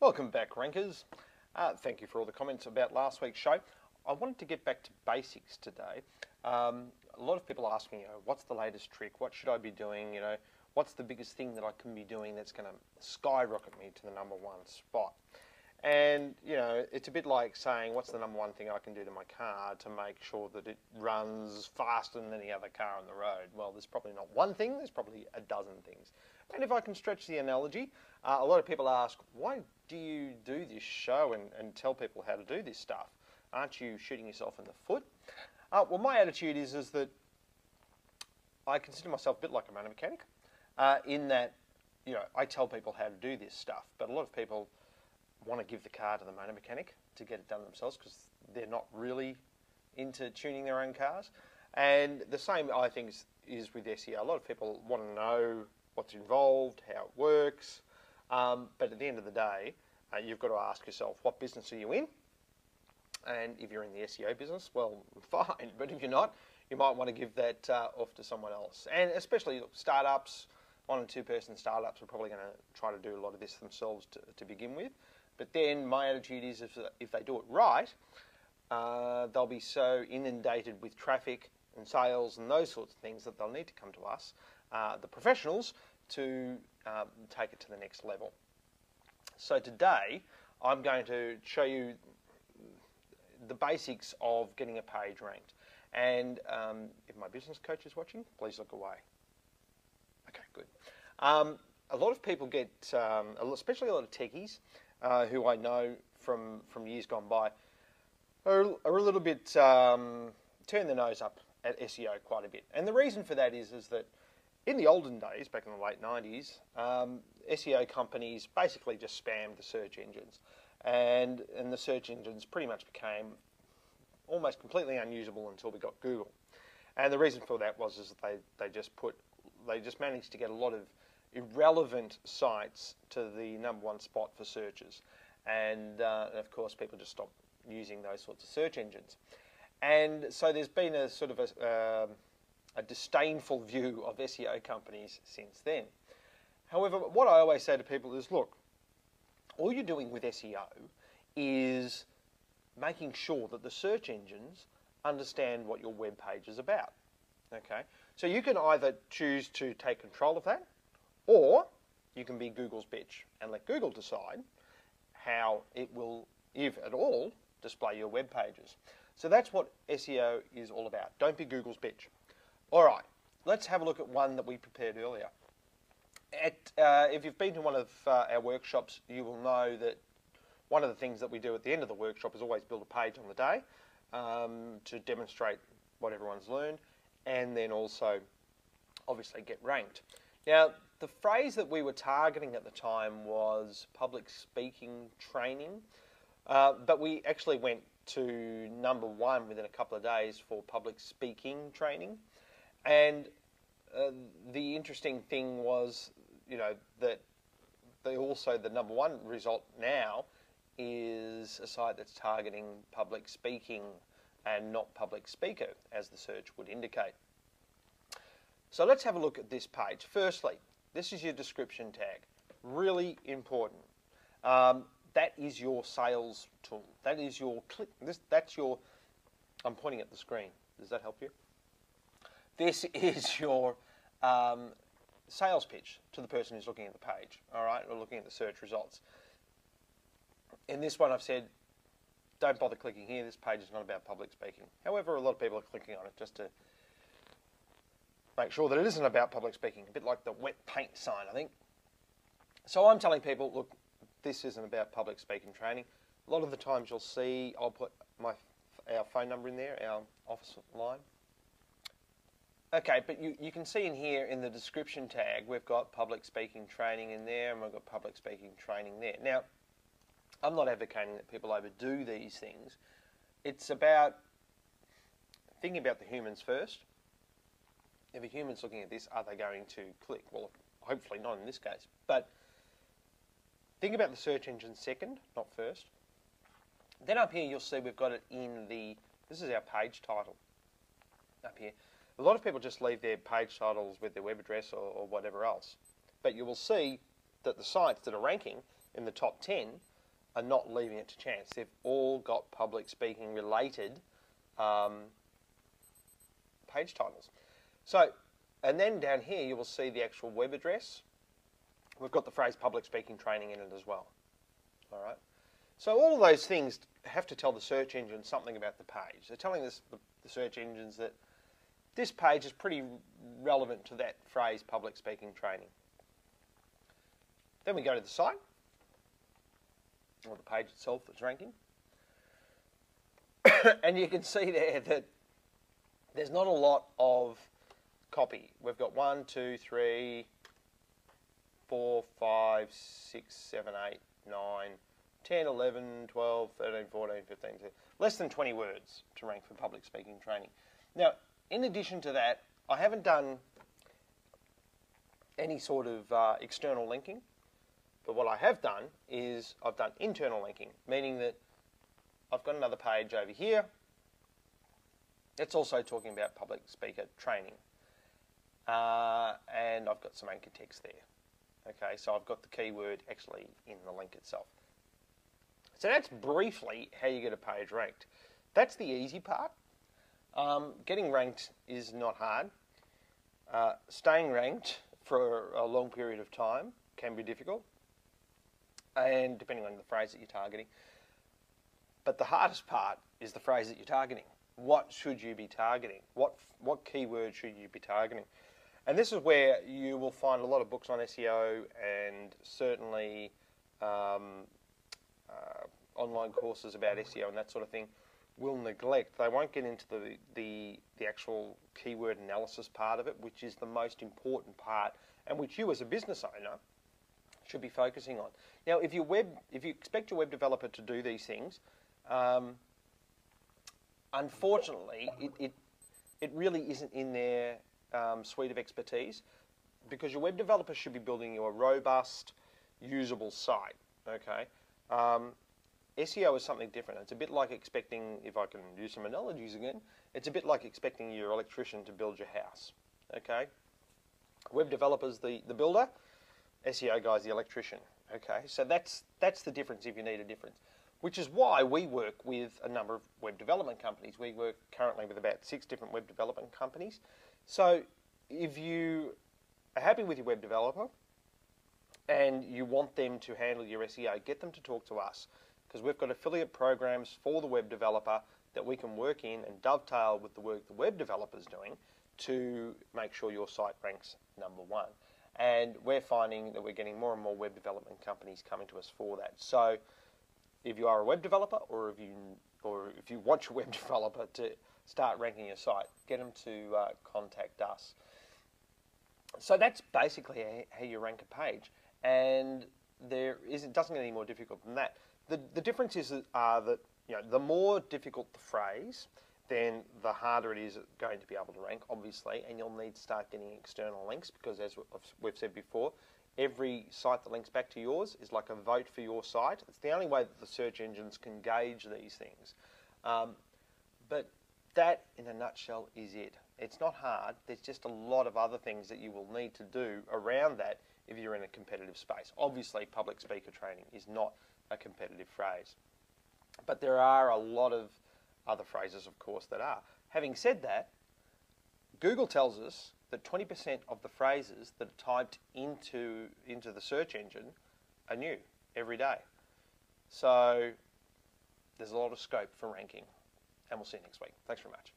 Welcome back, Rankers. Thank you for all the comments about last week's show. I wanted to get back to basics today. A lot of people ask me, what's the latest trick? What should I be doing? What's the biggest thing that I can be doing that's going to skyrocket me to the number one spot? And, it's a bit like saying, what's the number one thing I can do to my car to make sure that it runs faster than any other car on the road? Well, there's probably not one thing, there's probably a dozen things. And if I can stretch the analogy, a lot of people ask, why do you do this show and tell people how to do this stuff? Aren't you shooting yourself in the foot? Well, my attitude is that I consider myself a bit like a motor mechanic in that, I tell people how to do this stuff, but a lot of people want to give the car to the motor mechanic to get it done themselves because they're not really into tuning their own cars. And the same, I think, is with SEO. A lot of people want to know what's involved, how it works, but at the end of the day, you've got to ask yourself, what business are you in? And if you're in the SEO business, well, fine. But if you're not, you might want to give that off to someone else. And especially startups, 1 and 2 person startups are probably going to try to do a lot of this themselves to begin with. But then my attitude is if they do it right, they'll be so inundated with traffic and sales and those sorts of things that they'll need to come to us, the professionals, to take it to the next level. So today, I'm going to show you the basics of getting a page ranked. And if my business coach is watching, please look away. Okay, good. A lot of people get, especially a lot of techies, who I know from years gone by, are a little bit, turn their nose up at SEO quite a bit. And the reason for that is that in the olden days, back in the late 90s, SEO companies basically just spammed the search engines. And the search engines pretty much became almost completely unusable until we got Google. And the reason for that was that they just managed to get a lot of irrelevant sites to the number one spot for searches. And of course, people just stopped using those sorts of search engines. And so there's been a sort of a disdainful view of SEO companies since then. However, what I always say to people is, look, all you're doing with SEO is making sure that the search engines understand what your web page is about. Okay, so you can either choose to take control of that, or you can be Google's bitch and let Google decide how it will, if at all, display your web pages. So that's what SEO is all about. Don't be Google's bitch. All right, let's have a look at one that we prepared earlier. If you've been to one of our workshops, you will know that one of the things that we do at the end of the workshop is always build a page on the day to demonstrate what everyone's learned, and then also obviously get ranked. Now, the phrase that we were targeting at the time was public speaking training, but we actually went to number one within a couple of days for public speaking training. And the interesting thing was, that the number one result now is a site that's targeting public speaking and not public speaker, as the search would indicate. So let's have a look at this page. Firstly, this is your description tag. Really important. That is your sales tool. That is your click. That's your. I'm pointing at the screen. Does that help you? This is your sales pitch to the person who's looking at the page. All right, or looking at the search results. In this one, I've said, don't bother clicking here. This page is not about public speaking. However, a lot of people are clicking on it just to make sure that it isn't about public speaking. A bit like the wet paint sign, I think. So I'm telling people, look, this isn't about public speaking training. A lot of the times you'll see, I'll put our phone number in there, our office line. Okay, but you can see in here in the description tag, we've got public speaking training in there, and we've got public speaking training there. Now, I'm not advocating that people overdo these things. It's about thinking about the humans first. If a human's looking at this, are they going to click? Well, hopefully not in this case. But think about the search engine second, not first. Then up here, you'll see we've got it in this is our page title up here. A lot of people just leave their page titles with their web address or whatever else. But you will see that the sites that are ranking in the top 10 are not leaving it to chance. They've all got public speaking related page titles. So, and then down here you will see the actual web address. We've got the phrase public speaking training in it as well. All right. So all of those things have to tell the search engine something about the page. They're telling the search engines that this page is pretty relevant to that phrase public speaking training. Then we go to the site, or the page itself that's ranking. And you can see there that there's not a lot of copy. We've got 1, 2, 3, 4, 5, 6, 7, 8, 9, 10, 11, 12, 13, 14, 15, less than 20 words to rank for public speaking training. Now, in addition to that, I haven't done any sort of external linking, but what I have done is I've done internal linking, meaning that I've got another page over here. It's also talking about public speaker training. And I've got some anchor text there. Okay, so I've got the keyword actually in the link itself. So that's briefly how you get a page ranked. That's the easy part. Getting ranked is not hard. Staying ranked for a long period of time can be difficult, and depending on the phrase that you're targeting. But the hardest part is the phrase that you're targeting. What should you be targeting? What keyword should you be targeting? And this is where you will find a lot of books on SEO and certainly online courses about SEO and that sort of thing will neglect. They won't get into the actual keyword analysis part of it, which is the most important part and which you as a business owner should be focusing on. Now, if you expect your web developer to do these things, unfortunately, it really isn't in their suite of expertise, because your web developer should be building you a robust, usable site. Okay, SEO is something different. It's a bit like expecting, if I can use some analogies again, it's a bit like expecting your electrician to build your house. Okay, web developer's the builder, SEO guy's the electrician. Okay, so that's the difference if you need a difference. Which is why we work with a number of web development companies. We work currently with about 6 different web development companies. So if you are happy with your web developer and you want them to handle your SEO, get them to talk to us, because we've got affiliate programs for the web developer that we can work in and dovetail with the work the web developer's doing to make sure your site ranks #1. And we're finding that we're getting more and more web development companies coming to us for that. So if you are a web developer, or if you want your web developer to start ranking your site, get them to contact us. So that's basically how you rank a page, and it doesn't get any more difficult than that. The differences are that the more difficult the phrase, then the harder it is going to be able to rank, obviously, and you'll need to start getting external links, because as we've said before, every site that links back to yours is like a vote for your site. It's the only way that the search engines can gauge these things. But that, in a nutshell, is it. It's not hard. There's just a lot of other things that you will need to do around that if you're in a competitive space. Obviously, public speaker training is not a competitive phrase. But there are a lot of other phrases, of course, that are. Having said that, Google tells us that 20% of the phrases that are typed into the search engine are new every day. So there's a lot of scope for ranking. And we'll see you next week. Thanks very much.